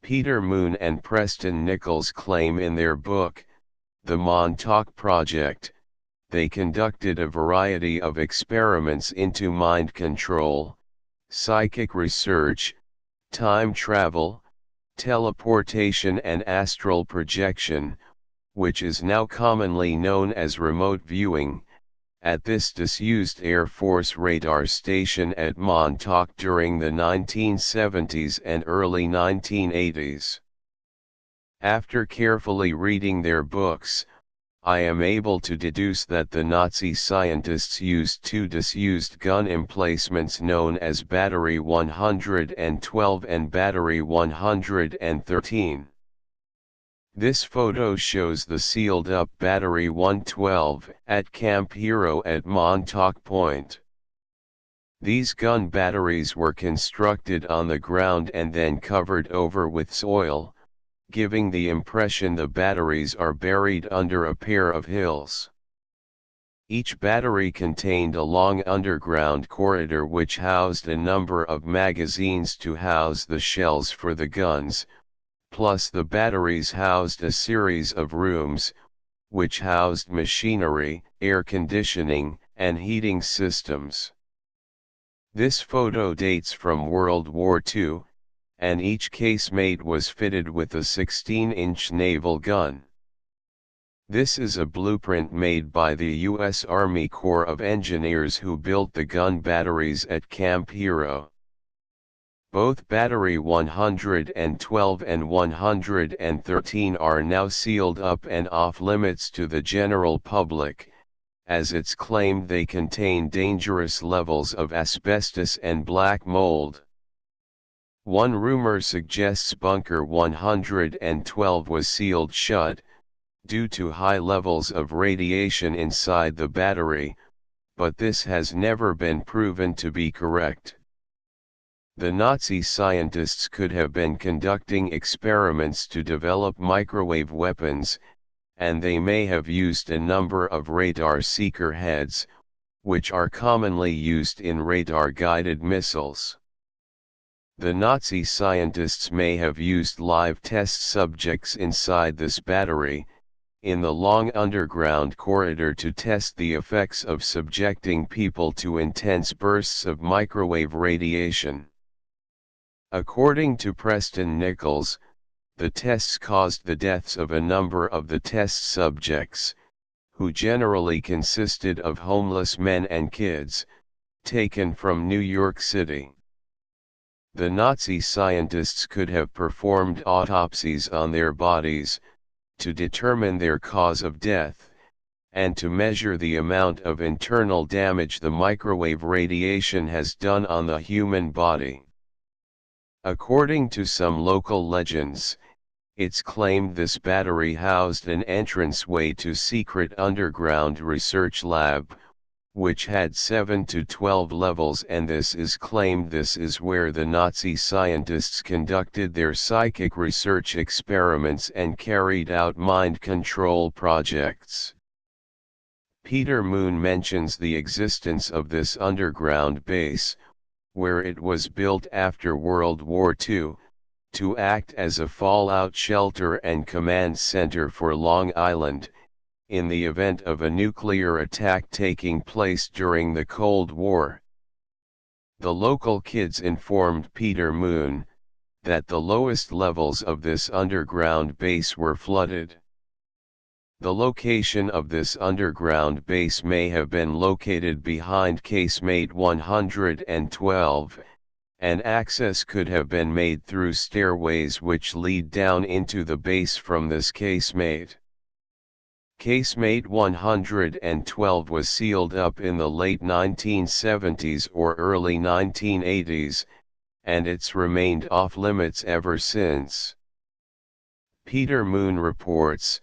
Peter Moon and Preston Nichols claim in their book, The Montauk Project, they conducted a variety of experiments into mind control, psychic research, time travel, teleportation and astral projection, which is now commonly known as remote viewing, at this disused Air Force radar station at Montauk during the 1970s and early 1980s. After carefully reading their books, I am able to deduce that the Nazi scientists used two disused gun emplacements known as Battery 112 and Battery 113. This photo shows the sealed-up Battery 112 at Camp Hero at Montauk Point. These gun batteries were constructed on the ground and then covered over with soil, giving the impression the batteries are buried under a pair of hills. Each battery contained a long underground corridor which housed a number of magazines to house the shells for the guns, plus the batteries housed a series of rooms, which housed machinery, air conditioning, and heating systems. This photo dates from World War II, and each casemate was fitted with a 16-inch naval gun. This is a blueprint made by the U.S. Army Corps of Engineers who built the gun batteries at Camp Hero. Both Battery 112 and 113 are now sealed up and off limits to the general public, as it's claimed they contain dangerous levels of asbestos and black mold. One rumor suggests Bunker 112 was sealed shut, due to high levels of radiation inside the battery, but this has never been proven to be correct. The Nazi scientists could have been conducting experiments to develop microwave weapons, and they may have used a number of radar seeker heads, which are commonly used in radar-guided missiles. The Nazi scientists may have used live test subjects inside this battery, in the long underground corridor to test the effects of subjecting people to intense bursts of microwave radiation. According to Preston Nichols, the tests caused the deaths of a number of the test subjects, who generally consisted of homeless men and kids, taken from New York City. The Nazi scientists could have performed autopsies on their bodies, to determine their cause of death, and to measure the amount of internal damage the microwave radiation has done on the human body. According to some local legends, it's claimed this battery housed an entranceway to secret underground research lab, which had 7 to 12 levels, and this is claimed this is where the Nazi scientists conducted their psychic research experiments and carried out mind control projects. Peter Moon mentions the existence of this underground base, where it was built after World War II, to act as a fallout shelter and command center for Long Island, in the event of a nuclear attack taking place during the Cold War. The local kids informed Peter Moon that the lowest levels of this underground base were flooded. The location of this underground base may have been located behind casemate 112, and access could have been made through stairways which lead down into the base from this casemate. Casemate 112 was sealed up in the late 1970s or early 1980s, and it's remained off limits ever since. Peter Moon reports,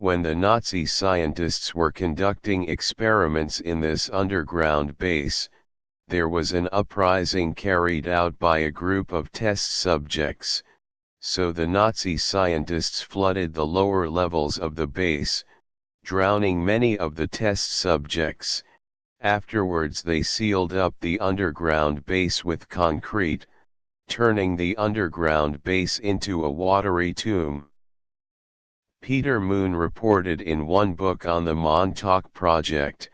when the Nazi scientists were conducting experiments in this underground base, there was an uprising carried out by a group of test subjects, so the Nazi scientists flooded the lower levels of the base, drowning many of the test subjects. Afterwards they sealed up the underground base with concrete, turning the underground base into a watery tomb. Peter Moon reported in one book on the Montauk project,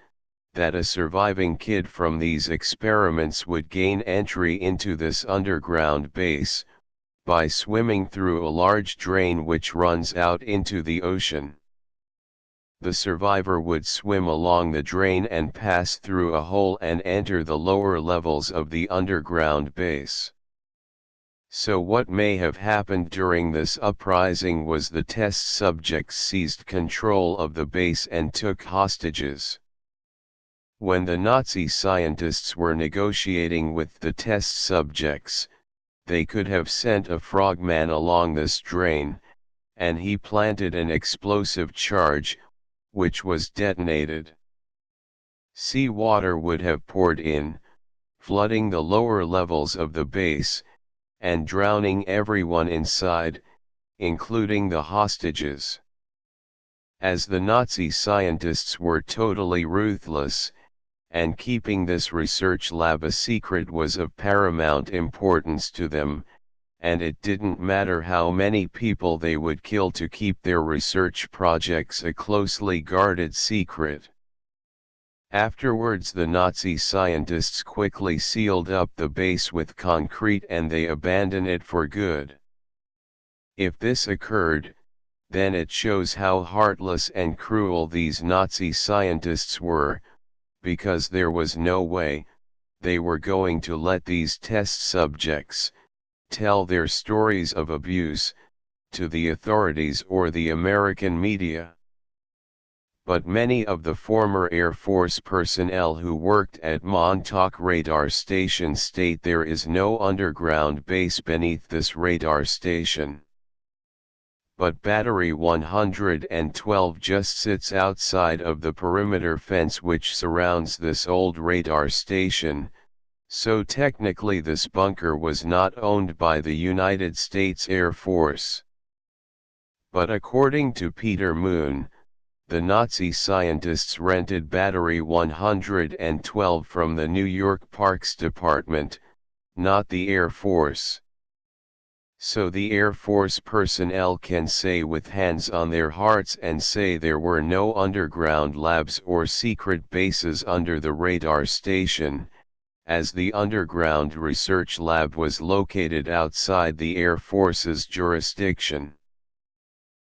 that a surviving kid from these experiments would gain entry into this underground base, by swimming through a large drain which runs out into the ocean. The survivor would swim along the drain and pass through a hole and enter the lower levels of the underground base. So what may have happened during this uprising was the test subjects seized control of the base and took hostages. When the Nazi scientists were negotiating with the test subjects, they could have sent a frogman along this drain, and he planted an explosive charge, which was detonated. Sea water would have poured in, flooding the lower levels of the base, and drowning everyone inside, including the hostages. As the Nazi scientists were totally ruthless, and keeping this research lab a secret was of paramount importance to them, and it didn't matter how many people they would kill to keep their research projects a closely guarded secret. Afterwards the Nazi scientists quickly sealed up the base with concrete and they abandoned it for good. If this occurred, then it shows how heartless and cruel these Nazi scientists were, because there was no way they were going to let these test subjects tell their stories of abuse to the authorities or the American media. But many of the former Air Force personnel who worked at Montauk radar station state there is no underground base beneath this radar station. But Battery 112 just sits outside of the perimeter fence which surrounds this old radar station, so technically this bunker was not owned by the United States Air Force. But according to Peter Moon, the Nazi scientists rented Battery 112 from the New York Parks Department, not the Air Force. So the Air Force personnel can say with hands on their hearts and say there were no underground labs or secret bases under the radar station, as the underground research lab was located outside the Air Force's jurisdiction.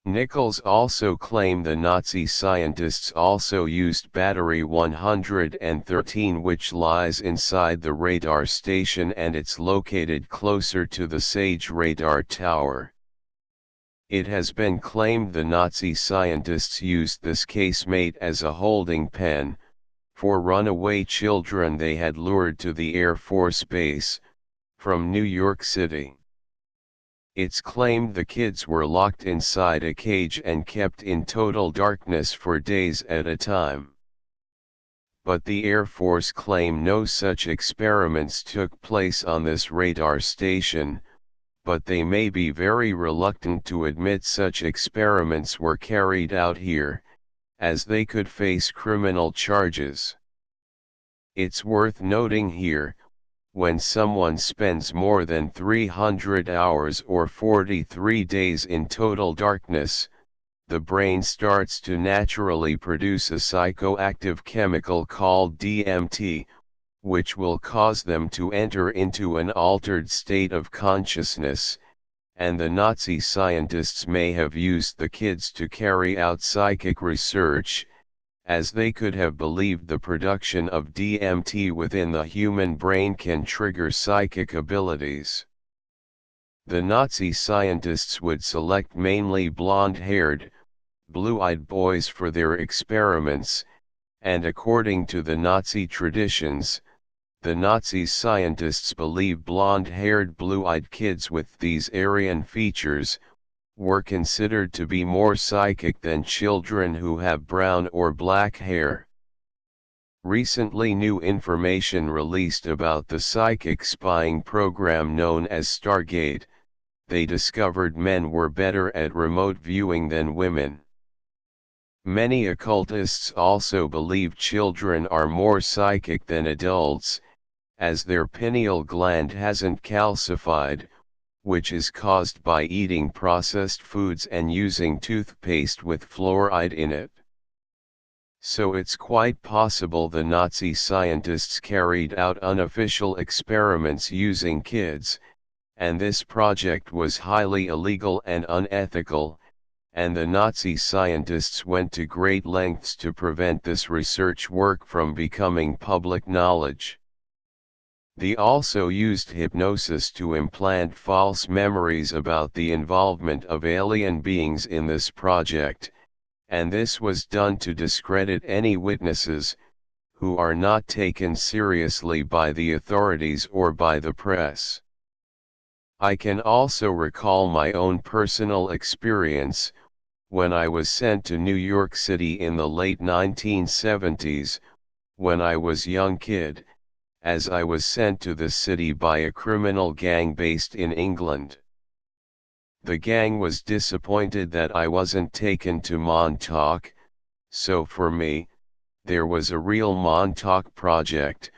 Nichols also claimed the Nazi scientists also used Battery 113 which lies inside the radar station and it's located closer to the Sage radar tower. It has been claimed the Nazi scientists used this casemate as a holding pen for runaway children they had lured to the Air Force Base from New York City. It's claimed the kids were locked inside a cage and kept in total darkness for days at a time. But the Air Force claim no such experiments took place on this radar station, but they may be very reluctant to admit such experiments were carried out here, as they could face criminal charges. It's worth noting here, when someone spends more than 300 hours or 43 days in total darkness, the brain starts to naturally produce a psychoactive chemical called DMT, which will cause them to enter into an altered state of consciousness, and the Nazi scientists may have used the kids to carry out psychic research, as they could have believed the production of DMT within the human brain can trigger psychic abilities. The Nazi scientists would select mainly blonde-haired, blue-eyed boys for their experiments, and according to the Nazi traditions, the Nazi scientists believe blonde-haired blue-eyed kids with these Aryan features were considered to be more psychic than children who have brown or black hair. Recently new information released about the psychic spying program known as Stargate, they discovered men were better at remote viewing than women. Many occultists also believe children are more psychic than adults, as their pineal gland hasn't calcified, which is caused by eating processed foods and using toothpaste with fluoride in it. So it's quite possible the Nazi scientists carried out unofficial experiments using kids, and this project was highly illegal and unethical, and the Nazi scientists went to great lengths to prevent this research work from becoming public knowledge. They also used hypnosis to implant false memories about the involvement of alien beings in this project, and this was done to discredit any witnesses, who are not taken seriously by the authorities or by the press. I can also recall my own personal experience, when I was sent to New York City in the late 1970s, when I was a young kid, as I was sent to the city by a criminal gang based in England. The gang was disappointed that I wasn't taken to Montauk, so for me, there was a real Montauk project,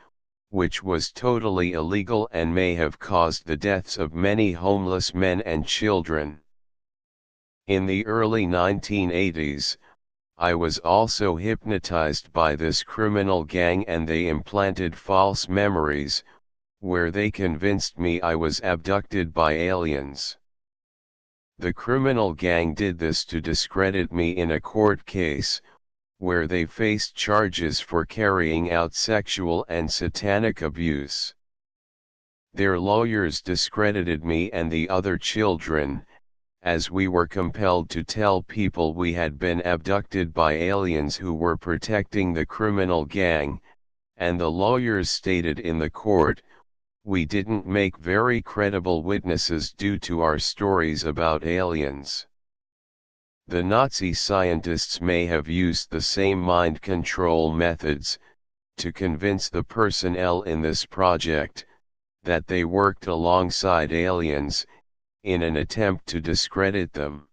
which was totally illegal and may have caused the deaths of many homeless men and children. In the early 1980s, I was also hypnotized by this criminal gang and they implanted false memories, where they convinced me I was abducted by aliens. The criminal gang did this to discredit me in a court case, where they faced charges for carrying out sexual and satanic abuse. Their lawyers discredited me and the other children, as we were compelled to tell people we had been abducted by aliens who were protecting the criminal gang, and the lawyers stated in the court, we didn't make very credible witnesses due to our stories about aliens. The Nazi scientists may have used the same mind control methods, to convince the personnel in this project, that they worked alongside aliens, in an attempt to discredit them.